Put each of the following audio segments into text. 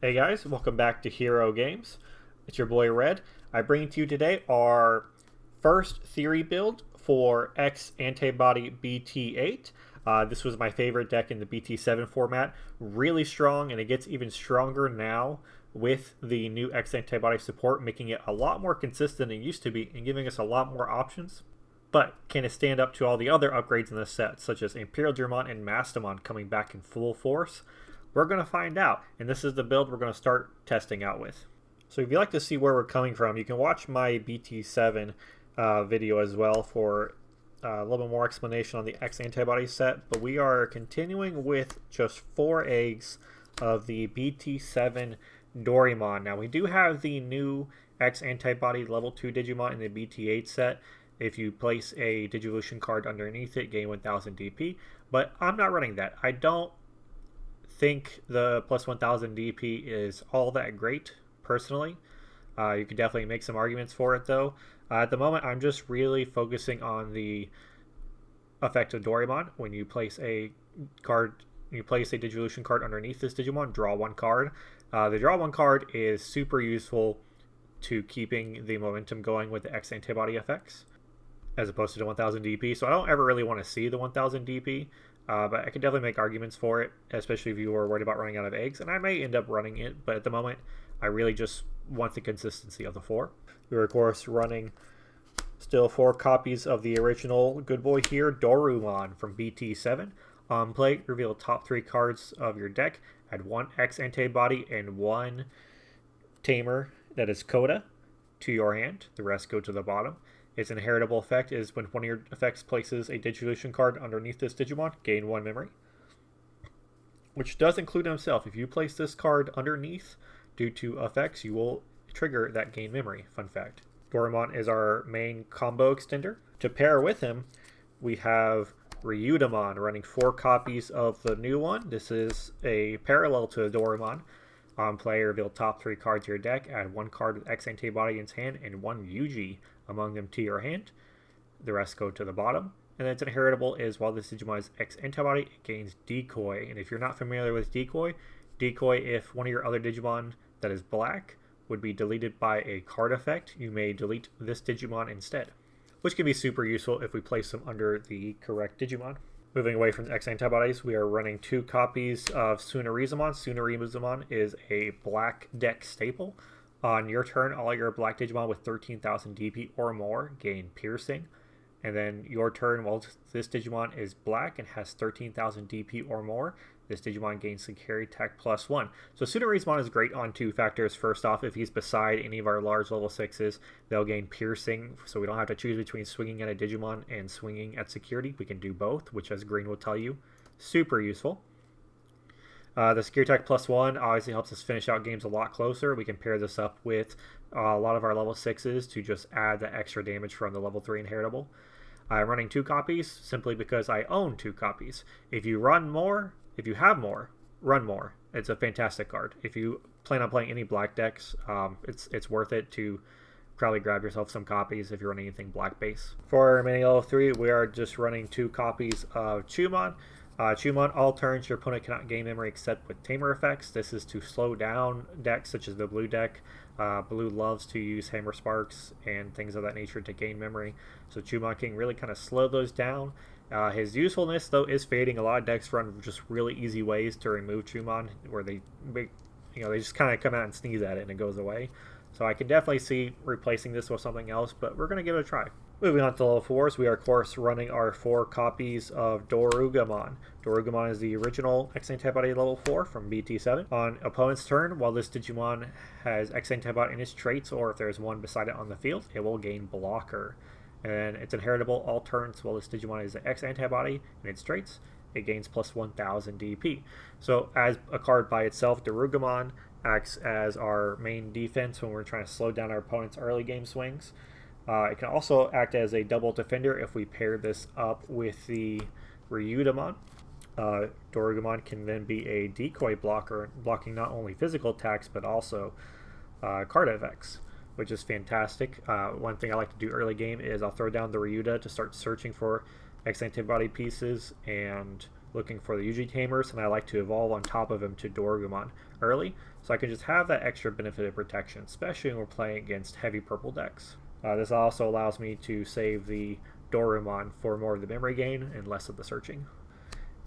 Hey guys, welcome back to Hero Games. It's your boy Red. I bring to you today our first theory build for X-Antibody BT8. This was my favorite deck in the BT7 format. Really strong, and it gets even stronger now with the new X-Antibody support, making it a lot more consistent than it used to be and giving us a lot more options. But can it stand up to all the other upgrades in the set, such as Imperial Digimon and Mastamon coming back in full force? We're going to find out, and this is the build we're going to start testing out with. So if you'd like to see where we're coming from, you can watch my BT7 video as well for a little bit more explanation on the X-Antibody set, but we are continuing with just 4 eggs of the BT7 Dorimon. Now we do have the new X-Antibody level 2 Digimon in the BT8 set. If you place a Digivolution card underneath it, gain 1000 DP, but I'm not running that. I don't think the plus 1000 DP is all that great personally. You could definitely make some arguments for it though. At the moment I'm just really focusing on the effect of Dorimon. When you place a card, you place a Digivolution card underneath this Digimon, draw 1 card. The draw 1 card is super useful to keeping the momentum going with the X-Antibody effects as opposed to the 1000 DP, so I don't ever really want to see the 1000 DP. But I could definitely make arguments for it, especially if you were worried about running out of eggs. And I may end up running it, but at the moment, I really just want the consistency of the 4. We're, of course, running still 4 copies of the original good boy here, Dorumon from BT7. On play, reveal top 3 cards of your deck. Add 1 X-Antibody and 1 Tamer, that is Coda, to your hand. The rest go to the bottom. Its inheritable effect is when one of your effects places a Digivolution card underneath this Digimon, gain 1 memory. Which does include himself. If you place this card underneath due to effects, you will trigger that gain memory. Fun fact. Dorumon is our main combo extender. To pair with him, we have Ryudamon running 4 copies of the new one. This is a parallel to Dorumon. On play, reveal top 3 cards of your deck, add 1 card with X-Antibody in its hand and 1 Yuji among them to your hand. The rest go to the bottom. And then its inheritable is while this Digimon is X-Antibody, it gains Decoy. And if you're not familiar with Decoy, if one of your other Digimon that is black would be deleted by a card effect, you may delete this Digimon instead, which can be super useful if we place them under the correct Digimon. Moving away from the X-Antibodies, we are running 2 copies of Sunarizamon. Sunarizamon is a black deck staple. On your turn, all your black Digimon with 13,000 DP or more gain Piercing. And then your turn, while this Digimon is black and has 13,000 DP or more, this Digimon gains Security Tech +1. So Sunarizamon is great on 2 factors. First off, if he's beside any of our large level 6s, they'll gain Piercing, so we don't have to choose between swinging at a Digimon and swinging at Security. We can do both, which as Green will tell you, super useful. The Security Tech +1 obviously helps us finish out games a lot closer. We can pair this up with a lot of our level 6s to just add the extra damage from the level 3 inheritable. I'm running 2 copies simply because I own 2 copies. If you have more, run more. It's a fantastic card. If you plan on playing any black decks, it's worth it to probably grab yourself some copies if you're running anything black base. For our remaining level 3, we are just running 2 copies of Chumon. Chumon, all turns your opponent cannot gain memory except with Tamer effects. This is to slow down decks such as the blue deck. Blue loves to use Hammer Sparks and things of that nature to gain memory. So Chumon can really kind of slow those down. His usefulness, though, is fading. A lot of decks run just really easy ways to remove Chumon, where they just kind of come out and sneeze at it and it goes away. So I can definitely see replacing this with something else, but we're going to give it a try. Moving on to level 4s, we are of course running our 4 copies of Dorugamon. Dorugamon is the original X-Antibody level 4 from BT7. On opponent's turn, while this Digimon has X-Antibody in its traits, or if there's one beside it on the field, it will gain Blocker. And it's inheritable all turns while this Digimon is an X-Antibody in its traits. It gains plus 1000 DP. So as a card by itself, Dorugamon acts as our main defense when we're trying to slow down our opponent's early game swings. It can also act as a double defender if we pair this up with the Ryudamon. Dorugamon can then be a decoy blocker, blocking not only physical attacks but also card effects, which is fantastic. One thing I like to do early game is I'll throw down the Ryuda to start searching for X-Antibody pieces and looking for the Yuji tamers, and I like to evolve on top of him to Dorumon early, so I can just have that extra benefit of protection, especially when we're playing against heavy purple decks. This also allows me to save the Dorumon for more of the memory gain and less of the searching.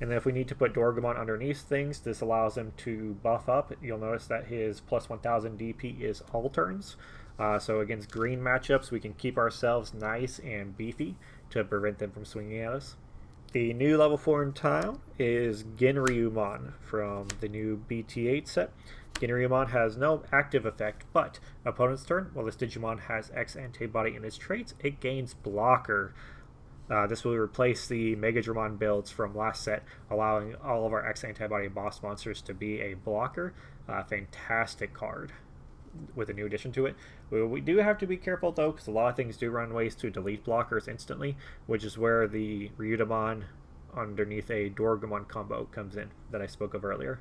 And then if we need to put Dorugamon underneath things, this allows him to buff up. You'll notice that his plus 1000 DP is all turns. So against green matchups, we can keep ourselves nice and beefy to prevent them from swinging at us. The new level 4 in town is Ginryumon from the new BT8 set. Ginryumon has no active effect, but opponent's turn, while this Digimon has X-Antibody in its traits, it gains blocker. This will replace the Megadramon builds from last set, allowing all of our X-Antibody boss monsters to be a blocker. Fantastic card with a new addition to it. We do have to be careful though, because a lot of things do run ways to delete blockers instantly, which is where the Ryudamon underneath a Dorugamon combo comes in that I spoke of earlier.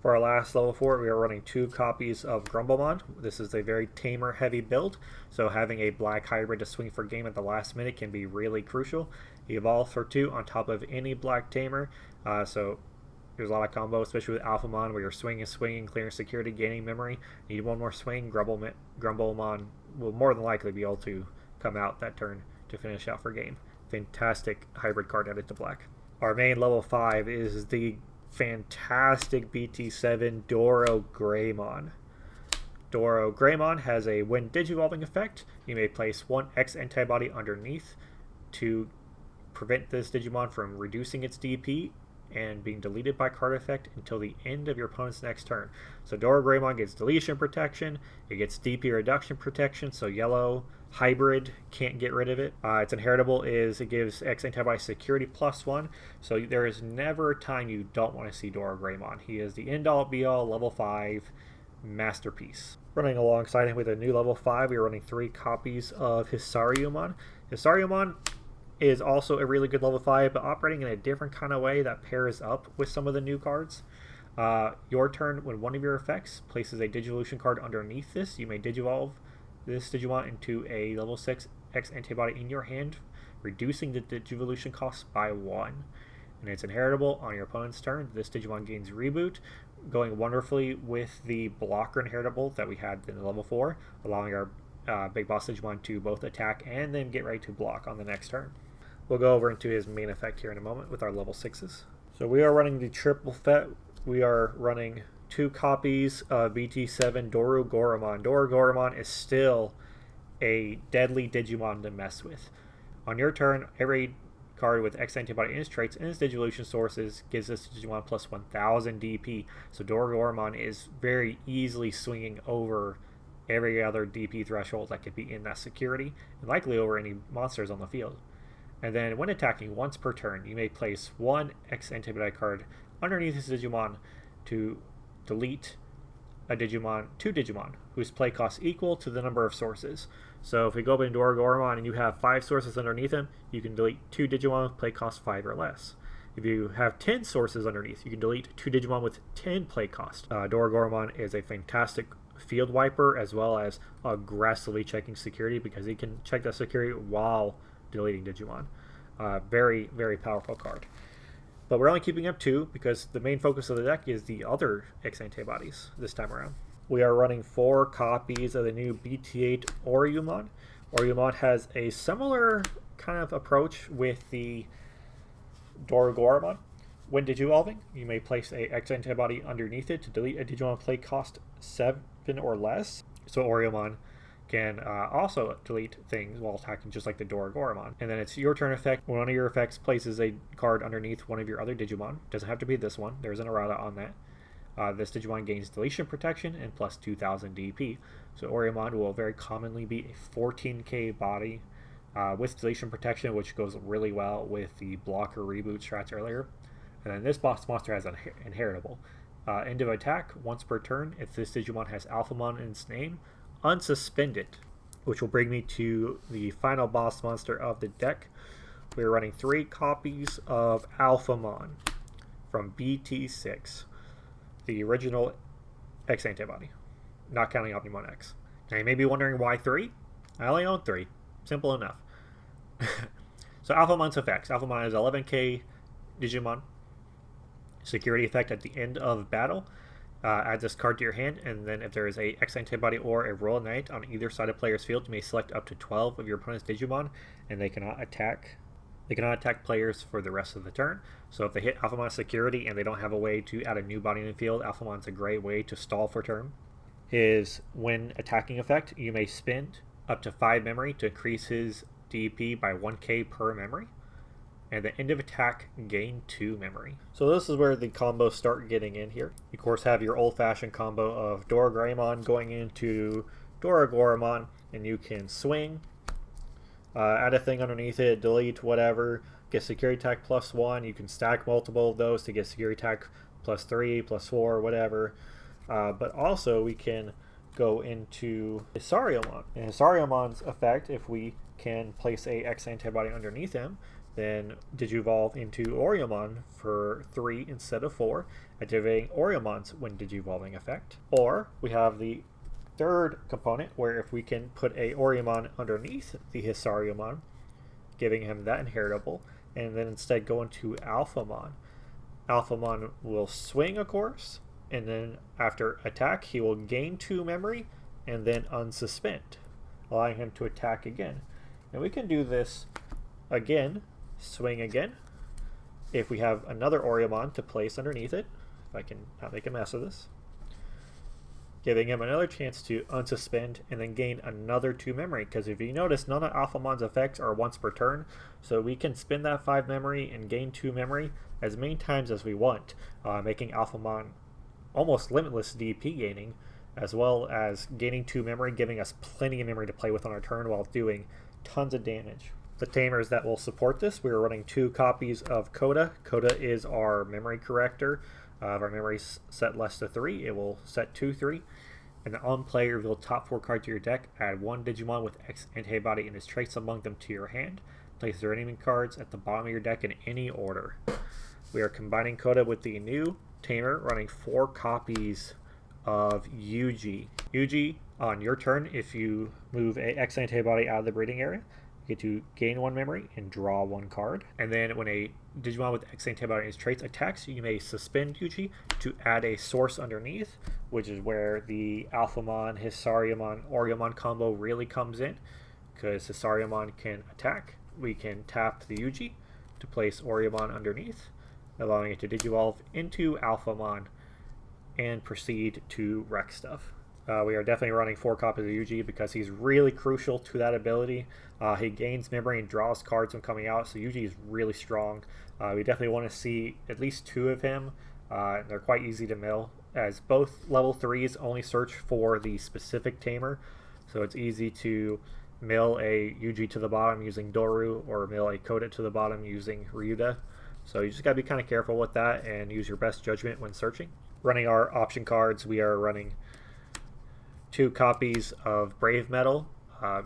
For our last level 4, we are running 2 copies of Grumblemon. This is a very tamer heavy build, so having a black hybrid to swing for game at the last minute can be really crucial. He evolves for 2 on top of any black tamer, so there's a lot of combo, especially with Alphamon, where you're swinging, clearing security, gaining memory. Need one more swing, Grumblemon will more than likely be able to come out that turn to finish out for game. Fantastic hybrid card added to black. Our main level 5 is the fantastic BT7 Dorugoramon. Dorugreymon has a when digivolving effect. You may place 1 X-Antibody underneath to prevent this Digimon from reducing its DP and being deleted by card effect until the end of your opponent's next turn. So Dorugaramon gets deletion protection, it gets DP reduction protection, so yellow hybrid can't get rid of it. Its inheritable is it gives X-Antibody security +1, so there is never a time you don't want to see Dorugaramon. He is the end-all be-all level 5 masterpiece. Running alongside him with a new level 5, we are running 3 copies of Hisaryumon. Hisaryumon is also a really good level 5, but operating in a different kind of way that pairs up with some of the new cards. Your turn, when one of your effects places a Digivolution card underneath this, you may Digivolve this Digimon into a level 6 X-Antibody in your hand, reducing the Digivolution cost by 1. And it's inheritable on your opponent's turn. This Digimon gains Reboot, going wonderfully with the blocker inheritable that we had in the level 4, allowing our Big Boss Digimon to both attack and then get ready to block on the next turn. We'll go over into his main effect here in a moment with our level 6s. So we are running the triple fet. We are running 2 copies of BT7 Dorugoramon. Dorugoramon is still a deadly Digimon to mess with. On your turn, every card with X-Antibody in its traits and its Digivolution sources gives this Digimon plus 1000 DP. So Dorugoramon is very easily swinging over every other DP threshold that could be in that security, and likely over any monsters on the field. And then when attacking once per turn, you may place 1 X-Antibody card underneath this Digimon to delete a Digimon, 2 Digimon, whose play cost equal to the number of sources. So if we go up into Dorugoramon and you have 5 sources underneath him, you can delete 2 Digimon with play cost 5 or less. If you have 10 sources underneath, you can delete 2 Digimon with 10 play cost. Dorugoramon is a fantastic field wiper, as well as aggressively checking security, because he can check that security while deleting Digimon. Very, very powerful card. But we're only keeping up 2 because the main focus of the deck is the other X-Antibodies this time around. We are running 4 copies of the new BT8 Ouryumon. Ouryumon has a similar kind of approach with the Dorugoramon. When digivolving, you may place a X-Antibody underneath it to delete a Digimon play cost 7 or less. So Ouryumon can also delete things while attacking, just like the Dorugoramon. And then it's your turn effect. When one of your effects places a card underneath one of your other Digimon, doesn't have to be this one, there's an errata on that. This Digimon gains deletion protection and plus 2000 DP. So Ouryumon will very commonly be a 14k body with deletion protection, which goes really well with the blocker reboot strats earlier. And then this boss monster has an inheritable. End of attack, once per turn, if this Digimon has Alphamon in its name, unsuspend it, which will bring me to the final boss monster of the deck. We're running 3 copies of Alphamon from BT6, the original X-Antibody, not counting Omnimon X. Now you may be wondering why 3? I only own 3. Simple enough. So Alphamon's effects. Alphamon is 11k Digimon. Security effect at the end of battle. Add this card to your hand, and then if there is a X-Antibody or a Royal Knight on either side of player's field, you may select up to 12 of your opponent's Digimon, and they cannot attack. They cannot attack players for the rest of the turn. So if they hit Alphamon security and they don't have a way to add a new body in the field, Alphamon's a great way to stall for turn. His when attacking effect, you may spend up to 5 memory to increase his DP by 1k per memory. And the end of attack, gain 2 memory. So this is where the combos start getting in here. You of course have your old-fashioned combo of DoruGreymon going into Dorugoramon, and you can swing, add a thing underneath it, delete whatever, get security attack +1. You can stack multiple of those to get security attack +3, +4, whatever. But also we can go into Hisaryumon. And Hisaryumon's effect, if we can place a X-Antibody underneath him, then Digivolve into Ouryumon for 3 instead of 4, activating Ouryumon's when Digivolving effect. Or we have the third component, where if we can put a Ouryumon underneath the Hisaryumon, giving him that inheritable, and then instead go into Alphamon. Alphamon will swing, of course, and then after attack, he will gain 2 memory and then unsuspend, allowing him to attack again. And we can do this again. Swing again. If we have another Ouryumon to place underneath it, if I can not make a mess of this, giving him another chance to unsuspend and then gain another 2 memory, because if you notice, none of Alphamon's effects are once per turn, so we can spend that 5 memory and gain 2 memory as many times as we want, making Alphamon almost limitless DP gaining, as well as gaining 2 memory, giving us plenty of memory to play with on our turn while doing tons of damage. The tamers that will support this, we are running 2 copies of Coda. Coda is our memory corrector. If our memory is set less to 3, it will set to 3. And on play, reveal top 4 cards to your deck. Add 1 Digimon with X-Antibody and its traits among them to your hand. Place their enemy cards at the bottom of your deck in any order. We are combining Coda with the new tamer, running 4 copies of Yuji. Yuji, on your turn, if you move a X-Antibody out of the breeding area, you get to gain 1 memory and draw 1 card. And then when a Digimon with X-Antibody and its traits attacks, you may suspend Yuji to add a source underneath, which is where the Alphamon, Hisaryumon, Ouryumon combo really comes in, because Hisaryumon can attack. We can tap the Yuji to place Ouryumon underneath, allowing it to Digivolve into Alphamon and proceed to wreck stuff. We are definitely running 4 copies of Yuji because he's really crucial to that ability. He gains memory and draws cards when coming out, so Yuji is really strong. We definitely want to see at least 2 of him. They're quite easy to mill, as both level 3s only search for the specific tamer, so it's easy to mill a Yuji to the bottom using Doru, or mill a Coda to the bottom using Ryuda. So you just got to be kind of careful with that and use your best judgment when searching. Running our option cards, we are running 2 copies of Brave Metal.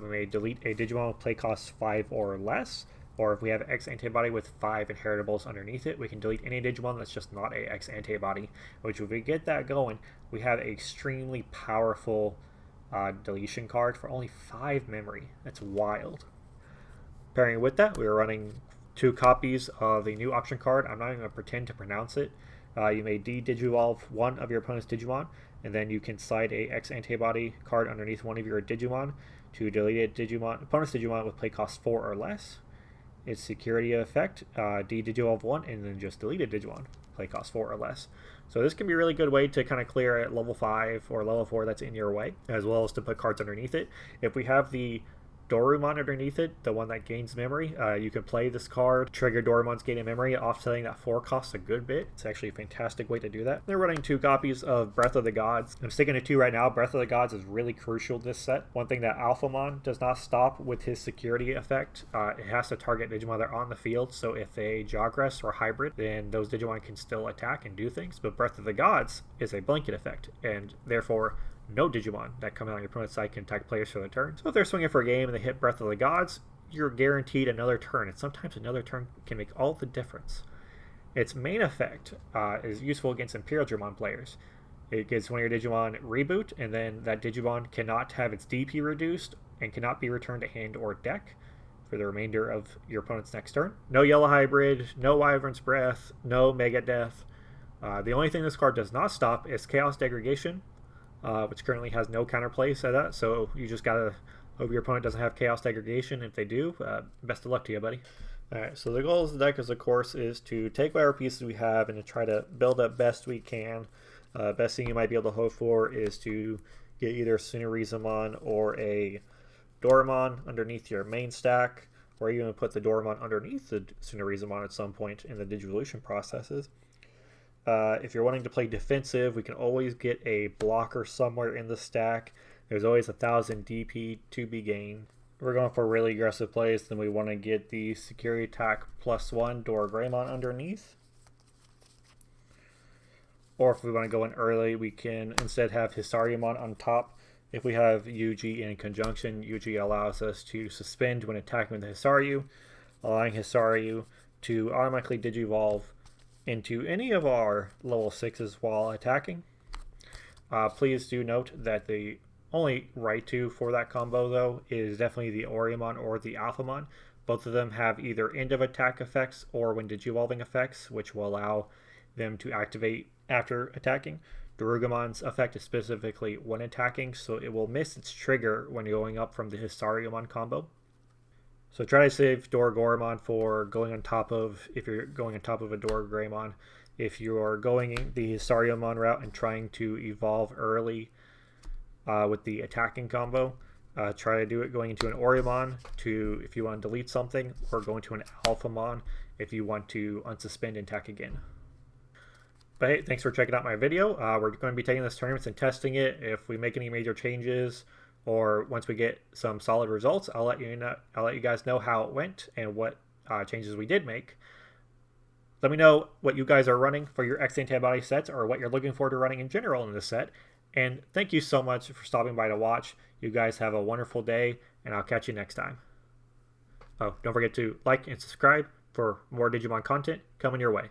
We may delete a Digimon with play cost 5 or less, or if we have X-Antibody with 5 inheritables underneath it, we can delete any Digimon that's just not a X-Antibody, which if we get that going, we have an extremely powerful deletion card for only 5 memory. That's wild. Pairing with that, we are running 2 copies of a new option card. I'm not even going to pretend to pronounce it. You may de-Digivolve 1 of your opponent's Digimon, and then you can slide a X-Antibody card underneath one of your Digimon to delete a opponent's Digimon with play cost 4 or less. Its security effect, de-Digivolve 1, and then just delete a Digimon, play cost 4 or less. So this can be a really good way to kind of clear at level 5 or level 4 that's in your way, as well as to put cards underneath it. If we have the Dorumon underneath it, the one that gains memory, you can play this card, trigger Dorumon's gaining memory, offsetting that 4 cost a good bit. It's actually a fantastic way to do that. They're running 2 copies of Breath of the Gods. I'm sticking to 2 right now. Breath of the Gods is really crucial this set. One thing that Alphamon does not stop with his security effect, it has to target Digimon that are on the field, so if they Jogress or hybrid, then those Digimon can still attack and do things. But Breath of the Gods is a blanket effect, and therefore no Digimon that come out on your opponent's side can attack players for the turn. So if they're swinging for a game and they hit Breath of the Gods, you're guaranteed another turn, and sometimes another turn can make all the difference. Its main effect is useful against Imperial Digimon players. It gives one of your Digimon reboot, and then that Digimon cannot have its DP reduced and cannot be returned to hand or deck for the remainder of your opponent's next turn. No Yellow Hybrid, no Wyvern's Breath, no Mega Death. The only thing this card does not stop is Chaos Degradation, which currently has no counterplay set up, so you just gotta hope your opponent doesn't have Chaos Degradation. If they do, best of luck to you, buddy. Alright, so the goal of the deck, of course, is to take whatever pieces we have and to try to build up best we can. Best thing you might be able to hope for is to get either Sunarizamon or a Dorumon underneath your main stack, or even put the Dorumon underneath the Sunarizamon at some point in the Digivolution processes. If you're wanting to play defensive, we can always get a blocker somewhere in the stack. There's always 1,000 DP to be gained. If we're going for really aggressive plays, then we want to get the Security Attack +1 DoruGreymon underneath. Or if we want to go in early, we can instead have Hisaryumon on top. If we have Yuji in conjunction, Yuji allows us to suspend when attacking with Hisaryu, allowing Hisaryu to automatically Digivolve into any of our level 6s while attacking. Please do note that the only right to for that combo, though, is definitely the Ouryumon or the Alphamon. Both of them have either end of attack effects or when Digivolving effects, which will allow them to activate after attacking. Dorugamon's effect is specifically when attacking, so it will miss its trigger when going up from the Hisaryumon combo. So try to save Dorugoramon for going on top of, if you're going on top of a DoruGreymon. If you are going the Hisaryumon route and trying to evolve early with the attacking combo, try to do it going into an Ouryumon to if you want to delete something, or go into an Alphamon if you want to unsuspend and attack again. But hey, thanks for checking out my video. We're going to be taking this tournament and testing it. If we make any major changes, or once we get some solid results, I'll let you know. I'll let you guys know how it went and what changes we did make. Let me know what you guys are running for your X-Antibody sets, or what you're looking forward to running in general in this set. And thank you so much for stopping by to watch. You guys have a wonderful day, and I'll catch you next time. Oh, don't forget to like and subscribe for more Digimon content coming your way.